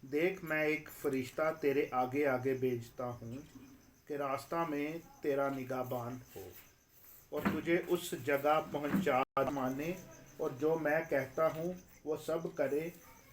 देख, मैं एक फरिश्ता तेरे आगे आगे भेजता हूँ कि रास्ता में तेरा निगाहबान हो और तुझे उस जगह पहुँचा माने, और जो मैं कहता हूँ वो सब करे,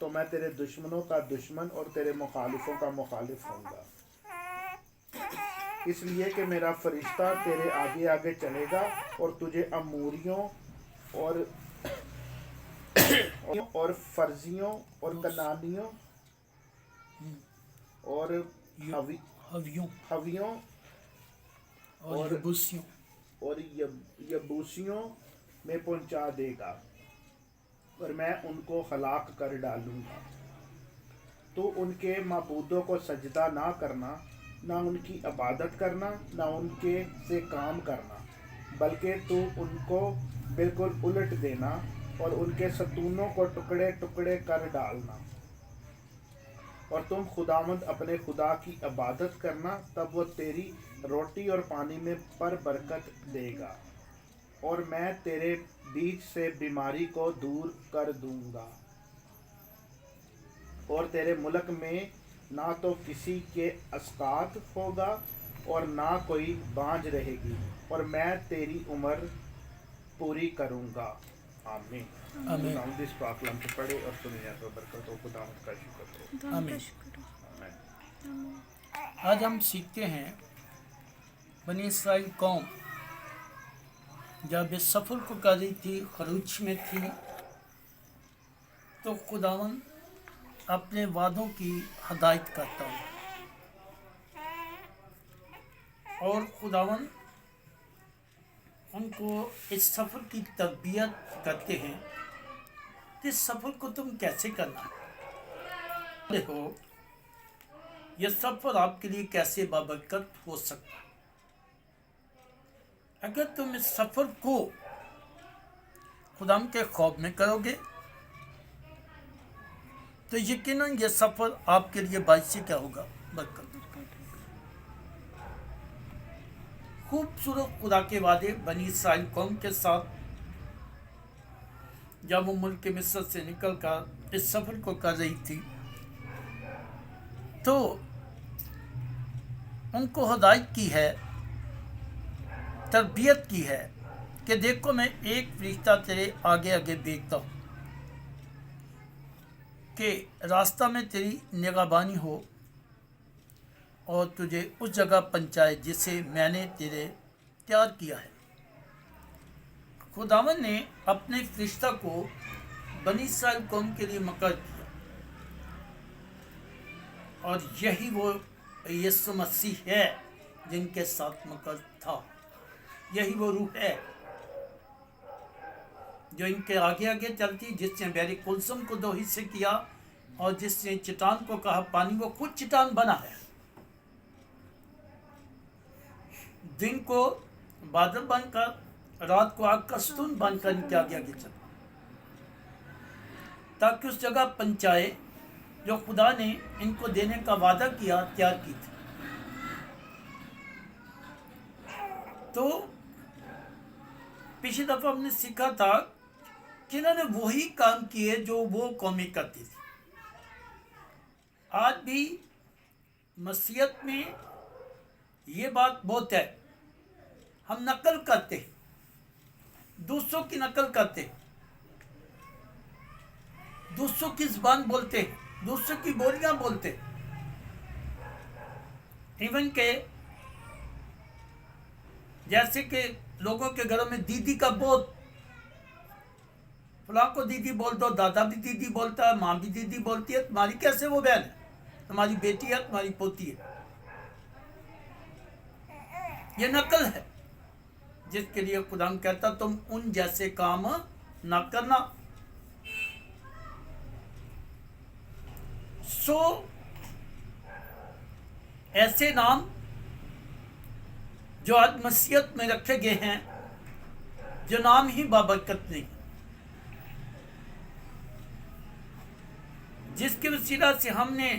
तो मैं तेरे दुश्मनों का दुश्मन और तेरे मुखालिफों का मुखालिफ होऊंगा। इसलिए कि मेरा फरिश्ता तेरे आगे आगे चलेगा और तुझे अमूरियों और फर्जियों और रोस कनानियों और यु हवी हवियों हवियों और और यबूसियों। यबूसियों में पहुंचा देगा, और मैं उनको हलाक कर डालूंगा। तो उनके माबूदों को सजदा ना करना, ना उनकी इबादत करना, ना उनके से काम करना, बल्कि तू उनको बिल्कुल उलट देना और उनके सतूनों को टुकड़े टुकड़े कर डालना। और तुम खुदावंद अपने खुदा की इबादत करना, तब वो तेरी रोटी और पानी में पर बरकत देगा, और मैं तेरे बीच से बीमारी को दूर कर दूंगा, और तेरे मुल्क में ना तो किसी के अस्कात होगा और ना कोई बांझ रहेगी, और मैं तेरी उम्र पूरी करूंगा। आमीन। आमीन। खुदावंद इस पाकलाम को पढ़े और सुनिए तो बरकत हो। खुदावंद का शुक्र हो। आमीन। आमीन। आज हम सीखते हैं बनी इसराइल कौम जब इस सफ़र को कर रही थी, खरूच में थी, तो खुदावन अपने वादों की हदायत करता है और खुदावन उनको इस सफ़र की तरबियत करते हैं कि इस सफ़र को तुम कैसे करना है। देखो, यह सफ़र आपके लिए कैसे बाबरकत हो सकता है अगर तुम इस सफ़र को खुदाम के खौफ में करोगे, तो यकीनन यह सफ़र आपके लिए बाइस क्या होगा, बरकत। खूबसूरत खुदा के वादे बनी इसराइल कौम के साथ जब वो मुल्क मिस्र से निकल कर इस सफ़र को कर रही थी, तो उनको हदायत की है, तरबियत की है कि देखो, मैं एक फरिश्ता तेरे आगे आगे भेजता हूँ कि रास्ता में तेरी निगाहबानी हो और तुझे उस जगह पहुँचाए जिसे मैंने तेरे तैयार किया है। खुदावन ने अपने फरिश्ता को बनी इसराइल कौम के लिए मुकर्रर किया, और यही वो यीशु मसीह है जिनके साथ मुकर्रर था। यही वो रूह है जो इनके आगे आगे चलती, जिसने बैरी कुलसुम को दो हिस्से किया और जिसने चट्टान को कहा पानी, वो खुद चट्टान बना है। दिन को बादल बनकर, रात को आग का स्तून बनकर इनके आगे आगे चला, ताकि उस जगह पहुंचाए जो खुदा ने इनको देने का वादा किया, तैयार की थी। तो पिछली दफा हमने सीखा था कि इन्होंने वही काम किए जो वो कौमें करती थी। आज भी मसीहत में ये बात बहुत है, हम नकल करते हैं, दूसरों की नकल करते हैं, दूसरों की जुबान बोलते हैं, दूसरों की बोलियां बोलते हैं। इवन के जैसे कि लोगों के घरों में दीदी का बहुत, फलां को दीदी बोल दो, दादा भी दीदी बोलता है, माँ भी दीदी बोलती है। तुम्हारी कैसे वो बहन है, तुम्हारी बेटी है, तुम्हारी पोती है। ये नकल है जिसके लिए खुदा कहता तुम उन जैसे काम ना करना। सो ऐसे नाम जो आज मसीहत में रखे गए हैं, जो नाम ही बाबरकत नहीं, जिसके वसीला से हमने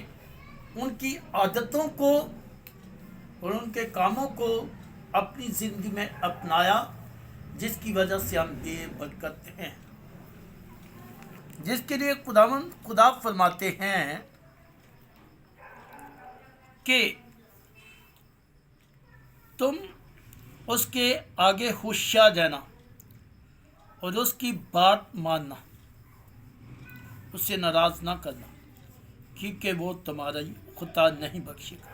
उनकी आदतों को और उनके कामों को अपनी जिंदगी में अपनाया, जिसकी वजह से हम बेबरकत हैं। जिसके लिए खुदा फरमाते हैं कि तुम उसके आगे होशियार रहना और उसकी बात मानना, उसे नाराज ना करना, क्योंकि वो तुम्हारा खुदा नहीं बख्शेगा।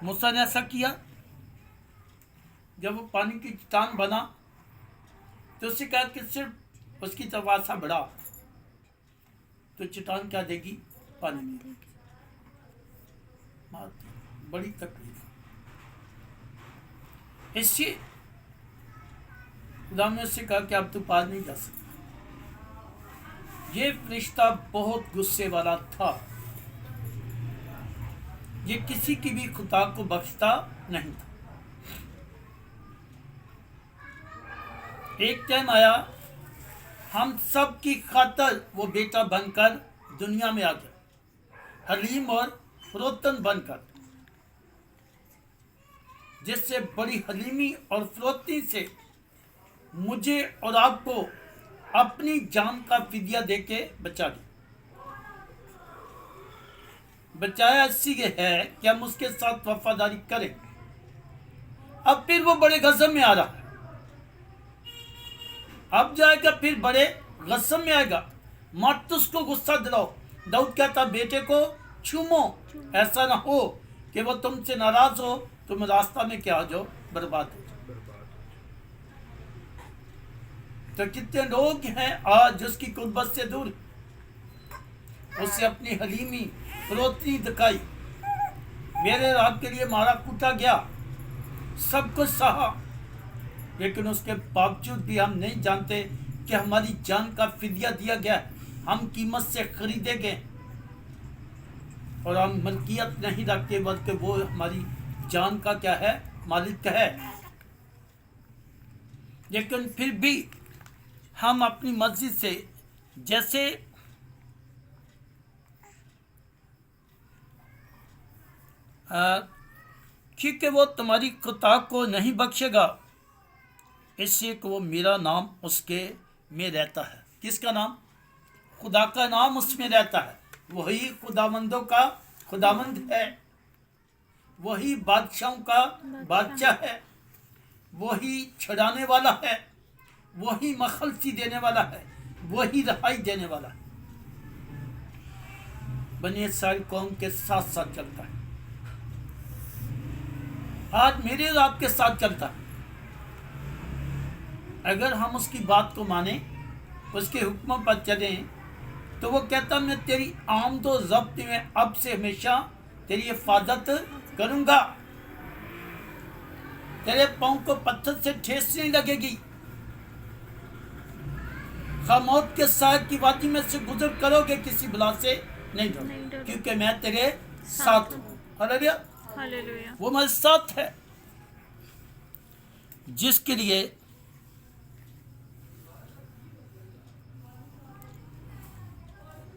मूसा ने ऐसा किया। जब वो पानी की चट्टान बना तो उससे कहा कि सिर्फ उसकी तरफ आशा बढ़ा तो चट्टान क्या देगी? पानी देगी। बड़ी तकलीफ। इससे खुदा ने उससे कहा कि अब तू पार नहीं जा सकता। ये फरिश्ता बहुत गुस्से वाला था। ये किसी की भी खुदा को बख्शता नहीं था। एक टाइम आया, हम सब की खातर वो बेटा बनकर दुनिया में आ गया, हलीम और फरोतन बनकर, जिससे बड़ी हलीमी और फरोतनी से मुझे और आपको अपनी जान का फिदिया देके बचा लिया। बचाया इसी है कि हम उसके साथ वफादारी करें। अब फिर वो बड़े गजब में आ रहा है। अब जाएगा फिर बड़े गजब में आएगा। मत उसको गुस्सा दिलाओ। दाऊद कहता बेटे को छूमो, ऐसा ना हो कि वो तुमसे नाराज हो, तुम रास्ता में क्या हो जाओ, बर्बाद हो जाओ। तो कितने लोग हैं आज उसकी कुर्बत से दूर। उससे अपनी हलीमी फरोतनी दिखाई। मेरे रात के लिए मारा कूटा गया, सब कुछ सहा, लेकिन उसके बावजूद भी हम नहीं जानते कि हमारी जान का फिदिया दिया गया, हम कीमत से खरीदे गए और हम मलकियत नहीं रखते, बल्कि वो हमारी जान का क्या है? मालिक है। लेकिन फिर भी हम अपनी मर्जी से, जैसे क्योंकि वो तुम्हारी खुदा को नहीं बख्शेगा, इसलिए कि वो मेरा नाम उसके में रहता है। किसका नाम? खुदा का नाम उसमें रहता है। वही खुदावंदों का खुदावंद है, वही बादशाहों का बादशाह है, वही छुड़ाने वाला है, वही मखलसी देने वाला है, वही रहाई देने वाला है। बनी इस्राएल कौम के साथ साथ चलता है, आज मेरे और आपके साथ चलता है। अगर हम उसकी बात को माने, उसके हुक्मों पर चलें, तो वो कहता मैं तेरी आमद व ज़ब्त में अब से हमेशा तेरी हिफाजत करूंगा, तेरे पांव को पत्थर से ठेस नहीं लगेगी, खामोद के साय की वादी में से गुजर करोगे, किसी बला से नहीं डरो, क्योंकि मैं तेरे साथ हूँ। Hallelujah, hallelujah. वो हमारे साथ है, जिसके लिए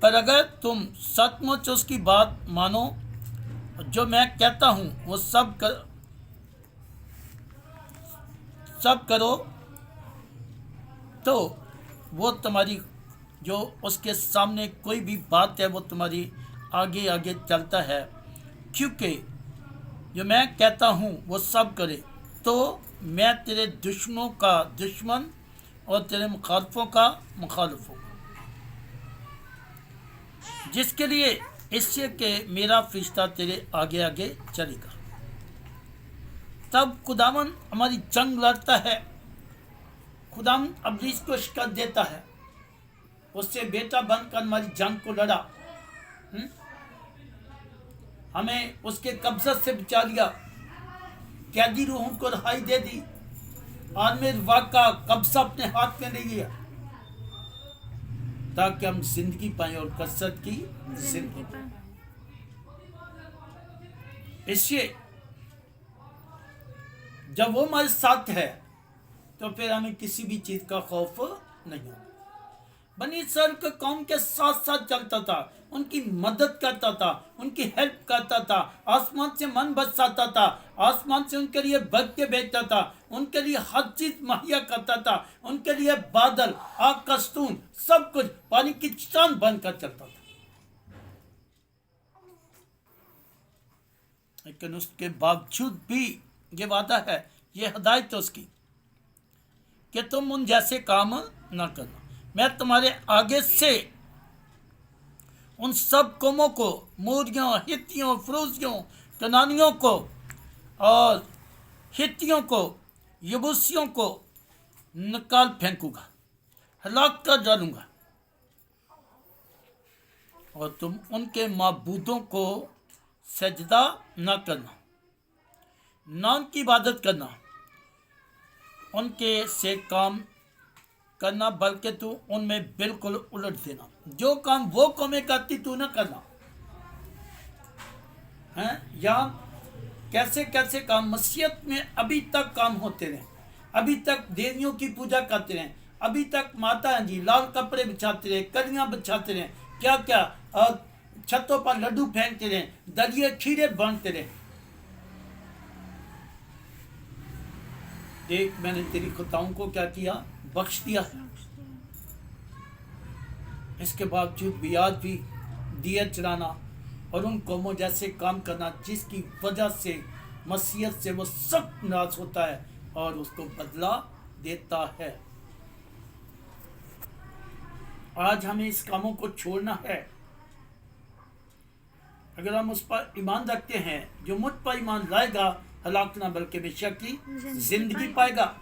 पर अगर तुम सचमुच उसकी बात मानो, जो मैं कहता हूं वो सब करो, तो वो तुम्हारी, जो उसके सामने कोई भी बात है वो तुम्हारी आगे आगे चलता है, क्योंकि जो मैं कहता हूँ वो सब करे, तो मैं तेरे दुश्मनों का दुश्मन और तेरे मुखालफों का मुखालफ हूँ, जिसके लिए इससे कि मेरा फरिश्ता तेरे आगे आगे चलेगा। तब खुदावन हमारी जंग लड़ता है, खुदावन अब्लीस को शिकस्त देता है, उससे बेटा बनकर हमारी जंग को लड़ा, हमें उसके कब्ज़त से बचा लिया, कैदी रूहों को रिहाई दे दी, आदमी वाक़ा कब्ज़ा अपने हाथ में ले लिया, ताकि हम जिंदगी पाएं और कसरत की जिंदगी पाएं। इसलिए जब वो हमारे साथ है तो फिर हमें किसी भी चीज का खौफ नहीं होगा। बनी इस्राएल के कौम के साथ साथ चलता था, उनकी मदद करता था, उनकी हेल्प करता था, आसमान से मन बरसाता था, आसमान से उनके लिए बग के भेजता था, उनके लिए हर चीज मुहैया करता था, उनके लिए बादल, आग का स्तून, सब कुछ पानी की चट्टान बनकर चलता था। लेकिन उसके बावजूद भी ये वादा है, ये हदायत है उसकी कि तुम उन जैसे काम ना करना। मैं तुम्हारे आगे से उन सब कौमों को, मूरियों, हित्तियों, फरूजियों, कनानियों को और हित्तियों को, यबूसियों को निकाल फेंकूंगा, हलाक कर डालूंगा, और तुम उनके माबूदों को सजदा न करना, ना उनकी इबादत करना, उनके से काम करना, बल्कि तू उनमें बिल्कुल उलट देना। जो काम वो कौमें करती तू न करना है। या कैसे कैसे काम मसीहत में अभी तक काम होते रहे, अभी तक देवियों की पूजा करते रहे, अभी तक माता जी लाल कपड़े बिछाते रहे, कलियां बिछाते रहे, क्या क्या छतों पर लड्डू फेंकते रहे, दलिए खीरे बांटते रहे। देख, मैंने तेरी खताओं को क्या किया, बख्श दिया है। इसके बावजूद भी आज भी दिया चढ़ाना और उन कौमों जैसे काम करना जिसकी वजह से मसीहत से वो सब नाश होता है और उसको बदला देता है। आज हमें इस कामों को छोड़ना है। अगर हम उस पर ईमान रखते हैं, जो मुझ पर ईमान लाएगा हलाक ना बल्कि हमेशा की जिंदगी पाएगा।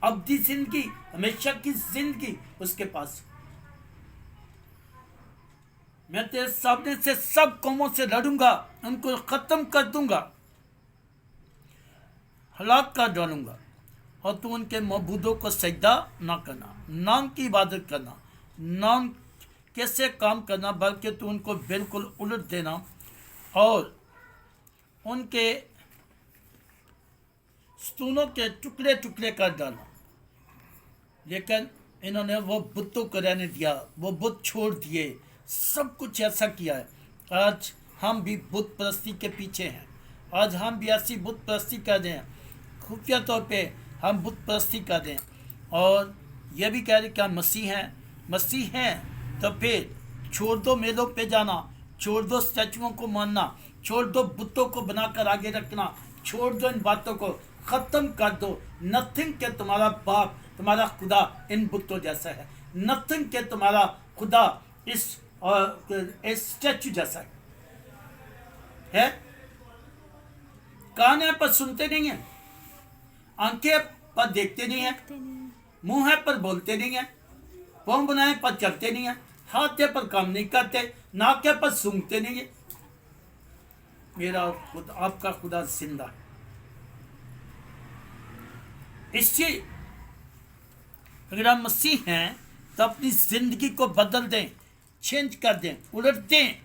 अब्दी जिंदगी, हमेशा की जिंदगी उसके पास। मैं तेरे सामने से सब कौमों से लड़ूंगा, उनको खत्म कर दूंगा, हलाक कर डालूंगा, और तू उनके मबूदों को सजदा ना करना, ना उनकी इबादत करना, ना कैसे काम करना, बल्कि तू उनको बिल्कुल उलट देना और उनके स्तूनों के टुकड़े टुकड़े कर डालना। लेकिन इन्होंने वो बुतों को रहने दिया, वो बुत छोड़ दिए, सब कुछ ऐसा किया है। आज हम भी बुत परस्ती के पीछे हैं। आज हम भी ऐसी बुत परस्ती कर रहे हैं, खुफिया तौर पे हम बुत परस्ती कर रहे हैं। और यह भी कह रहे कि हम मसीह हैं। मसीह हैं तो फिर छोड़ दो मेलों पे जाना, छोड़ दो स्टैचुओं को मानना, छोड़ दो बुतों को बनाकर आगे रखना, छोड़ दो इन बातों को, ख़त्म कर दो। नथिंग के तुम्हारा बाप, तुम्हारा खुदा इन बुतों जैसा है। नथिंग के तुम्हारा खुदा इस स्टैचू जैसा है। कान है पर सुनते नहीं है, आंखें पर देखते नहीं है, मुंह है पर बोलते नहीं है, पाँव बनाए पर चलते नहीं है, हाथ है पर काम नहीं करते, नाक है पर सूंघते नहीं है। मेरा खुद आपका खुदा जिंदा है। इससे अगर हम मसीह हैं तो अपनी जिंदगी को बदल दें, चेंज कर दें, उलट दें,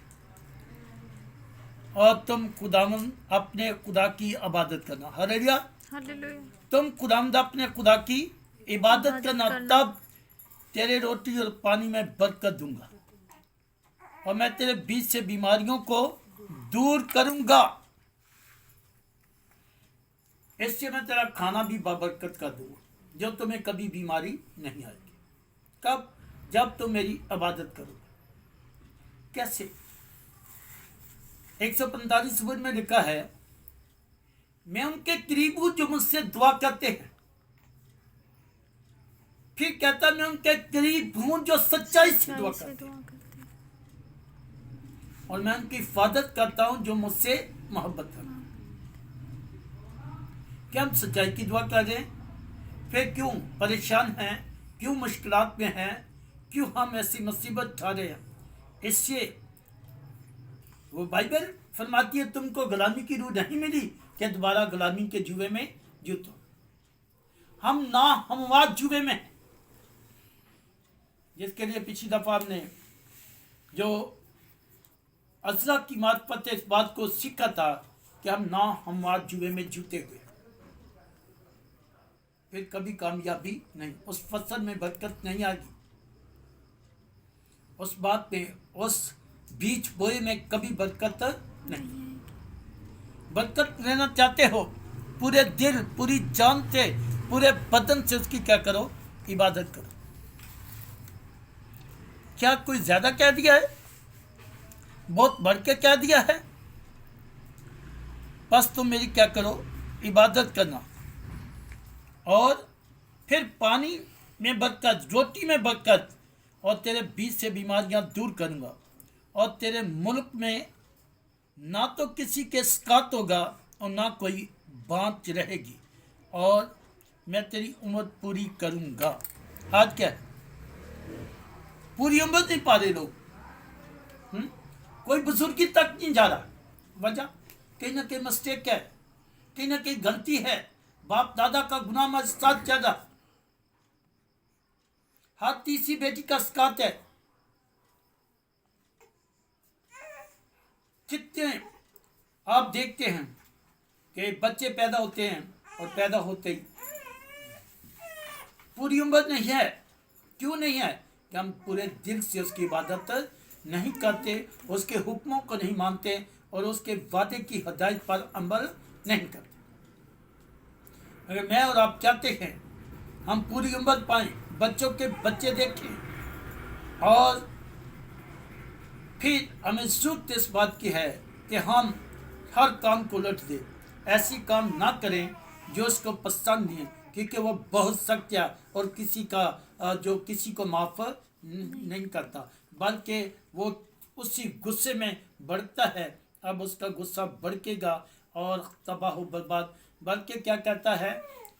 और तुम खुदावन अपने खुदा की इबादत करना। हालेलुया। तुम खुदावंद अपने खुदा की इबादत करना, तब तेरे रोटी और पानी में बरकत दूंगा और मैं तेरे बीच से बीमारियों को दूर करूंगा। इससे मैं तेरा खाना भी बाबरकत कर दूंगा, जो तुम्हें कभी बीमारी नहीं आएगी। कब? जब तुम मेरी इबादत करोगे। कैसे? 145 वर्ड में लिखा है, मैं उनके करीब हूं जो मुझसे दुआ करते हैं। फिर कहता मैं उनके करीब हूं जो सच्चाई से दुआ करते हैं, और मैं उनकी हिफाजत करता हूं जो मुझसे मोहब्बत करते हैं। क्या हम सच्चाई की दुआ कर रहे हैं? फिर क्यों परेशान हैं, क्यों मुश्किलात में हैं, क्यों हम ऐसी मुसीबत उठा रहे हैं? इससे वो बाइबल फरमाती है तुमको गुलामी की रूह नहीं मिली कि दोबारा गुलामी के जुए में जूतो। हम ना हमवार जुए में, जिसके लिए पिछली दफा हमने जो अजरा की मार्फत इस बात को सीखा था कि हम ना हमवार जुए में जूते हुए, फिर कभी कामयाबी नहीं, उस फसल में बरकत नहीं आएगी, उस बात में, उस बीज बोए में कभी बरकत नहीं। बरकत लेना चाहते हो, पूरे दिल, पूरी जान से, पूरे बदन से उसकी क्या करो? इबादत करो। क्या कोई ज्यादा कह दिया है? बहुत बढ़ के कह दिया है? बस तुम मेरी क्या करो, इबादत करना, और फिर पानी में बरकत, रोटी में बरकत, और तेरे बीच से बीमारियां दूर करूंगा, और तेरे मुल्क में ना तो किसी के स्कात होगा और ना कोई बाँच रहेगी, और मैं तेरी उम्र पूरी करूंगा। आज क्या है? पूरी उम्र नहीं पा रहे लोग। कोई बुजुर्गी तक नहीं जा रहा। वजह कहीं ना कहीं मिस्टेक है, कहीं ना कहीं गलती है, बाप दादा का गुनाह हमारे साथ ज्यादा। हर तीसरी बेटी का स्कात है। कितने आप देखते हैं कि बच्चे पैदा होते हैं और पैदा होते ही पूरी उम्र नहीं है। क्यों नहीं है? कि हम पूरे दिल से उसकी इबादत नहीं करते, उसके हुक्मों को नहीं मानते और उसके वादे की हदायत पर अमल नहीं करते। अगर मैं और आप चाहते हैं हम पूरी उम्र पाएं, बच्चों के बच्चे देखें, और फिर हमें जरूरत इस बात की है कि हम हर काम को उलट दें, ऐसी काम ना करें जो उसको पसंद नहीं है, क्योंकि वो बहुत सख्त है और किसी का जो किसी को माफ़ नहीं करता, बल्कि वो उसी गुस्से में बढ़ता है। अब उसका गुस्सा भड़केगा और तबाह बर्बाद। बल्कि क्या कहता है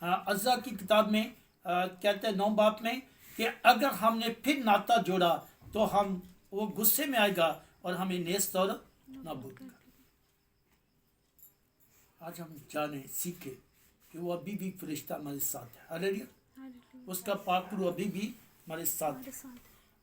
अज़्ज़ा की किताब में, कहते हैं 9 बाब में, कि अगर हमने फिर नाता जोड़ा तो हम वो गुस्से में आएगा और हमें नेस्त और नाबूद करेगा। आज हम जाने सीखे कि वो अभी भी फरिश्ता हमारे साथ है। हालेलुया। उसका पाक रूह अभी भी हमारे साथ है,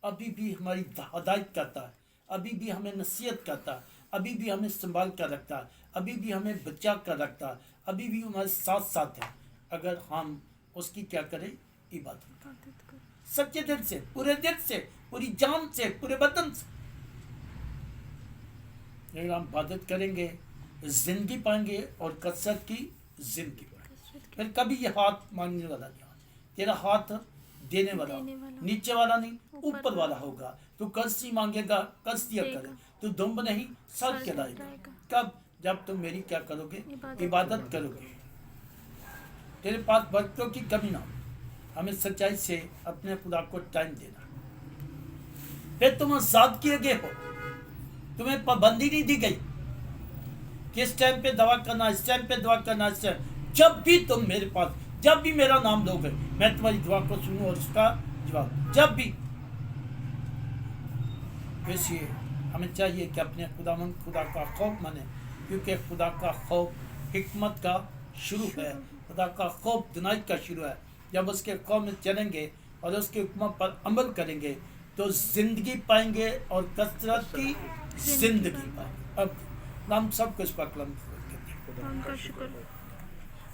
अभी भी हमारी हदायत करता है, अभी भी हमें नसीहत करता है, अभी भी हमें संभाल कर रखता है, अभी भी हमें बचा कर रखता है, अभी भी हमारे साथ साथ है। अगर हम उसकी क्या करें? इबादत करें, सच्चे दिल से, पूरे दिल से, पूरी जान से, पूरे बदन से। अगर हम इबादत करेंगे जिंदगी पाएंगे और कसरत की जिंदगी पाएंगे। फिर कभी ये हाथ मांगने वाला नहीं होगा, तेरा हाथ देने वाला, नीचे वाला नहीं, ऊपर वाला होगा। तू कर्ज मांगेगा, कर्ज दिया करे, तू दुम्ब नहीं सर कहलाएगा। कब? जब तुम मेरी क्या करोगे? इबादत करोगे। तेरे पास बरकतों की कमी ना हो। हमें सच्चाई से अपने खुदा को टाइम देना। फिर तुम आजाद किए गए हो, तुम्हें पाबंदी नहीं दी गई किस टाइम पे दवा करना, इस टाइम पे दवा करना, इस टाइम। जब भी तुम मेरे पास, जब भी मेरा नाम लोगे, मैं तुम्हारी दुआ को सुनूं और उसका जवाब, जब भी। इसलिए हमें चाहिए कि अपने खुदा का खौफ माने, क्योंकि खुदा का खौफ हिकमत का शुरू है, खुदा का खौफ दुनाइत का शुरू है। जब उसके खौफ में चलेंगे और उसके हुक्मों पर अमल करेंगे तो जिंदगी पाएंगे और कसरत की जिंदगी पाएंगे। अब हम सब कुछ पर कलम करते हैं। उनका शुक्र।